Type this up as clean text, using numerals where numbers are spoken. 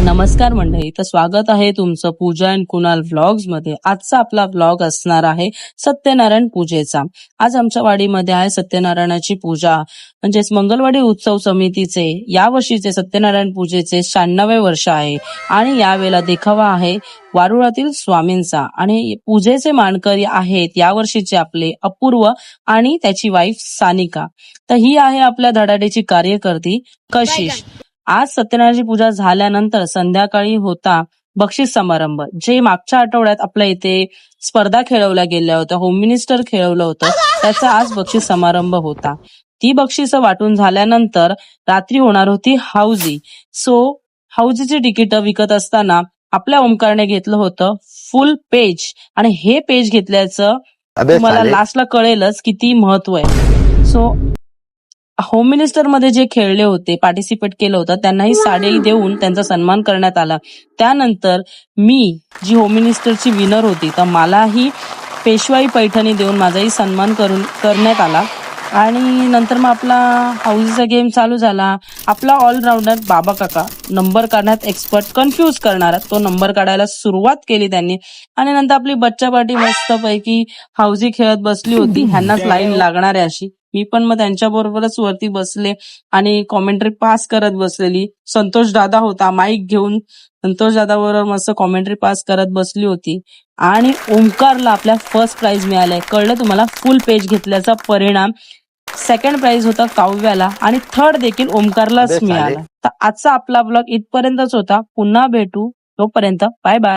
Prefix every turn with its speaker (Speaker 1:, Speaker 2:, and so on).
Speaker 1: नमस्कार मंडळी, तर स्वागत आहे तुमचं पूजा अँड कुणाल व्लॉग्स मध्ये. आजचा आपला व्लॉग असणार आहे सत्यनारायण पूजेचा. आज आमच्या वाडीमध्ये आहे सत्यनारायणाची पूजा, म्हणजेच मंगलवाडी उत्सव समितीचे या वर्षीचे सत्यनारायण पूजेचे 96वे वर्ष आहे आणि यावेळेला देखावा आहे वारुळातील स्वामींचा. आणि पूजेचे मानकरी आहेत या वर्षीचे आपले अपूर्व आणि त्याची वाईफ सानिका. तर ही आहे आपल्या धडाडीची कार्यकर्ती कशिश. आज सत्यनारायणाची पूजा झाल्यानंतर संध्याकाळी होता बक्षीस समारंभ, जे मागच्या आठवड्यात आपल्या इथे स्पर्धा खेळवल्या गेल्या होत्या, होम मिनिस्टर खेळवलं होतं, त्याचा आज बक्षीस समारंभ होता. ती बक्षिसं वाटून झाल्यानंतर रात्री होणार होती हाऊजी. हाऊजीची तिकीट विकत असताना आपल्या ओमकारने घेतलं होतं फुल पेज, आणि हे पेज घेतल्याचं तुम्हाला लास्टला कळेलच किती महत्व आहे. होम मिनिस्टर मध्ये जे खेळले होते, पार्टिसिपेट केलं होतं, त्यांनाही साडी देऊन त्यांचा सन्मान करण्यात आला. त्यानंतर मी जी होम मिनिस्टरची विनर होती, तर मलाही पेशवाई पैठणी देऊन माझाही सन्मान करण्यात आला. आणि नंतर मग आपला हाऊजीचा गेम चालू झाला. आपला ऑलराऊंडर बाबा काका नंबर काढण्यात एक्सपर्ट, कन्फ्यूज करणारा, तो नंबर काढायला सुरुवात केली त्यांनी. आणि नंतर आपली बच्चा पार्टी मस्तपैकी हाऊजी खेळत बसली होती, ह्यांनाच लाईन लागणार आहे अशी. मी पण मग त्यांच्या बरोबरच वरती बसले आणि कॉमेंट्री पास करत बसलेली. संतोष दादा होता माईक घेऊन, संतोष दादा बरोबर मस्त कॉमेंट्री पास करत बसली होती. आणि ओमकारला आपल्या फर्स्ट प्राइज मिळालंय. कळलं तुम्हाला, फुल पेज घेतल्याचा परिणाम. सेकंड प्राइज होता काव्याला आणि थर्ड देखील ओमकारलाच मिळाला. तर आजचा आपला ब्लॉग इथपर्यंतच होता. पुन्हा भेटू, तोपर्यंत बाय बाय.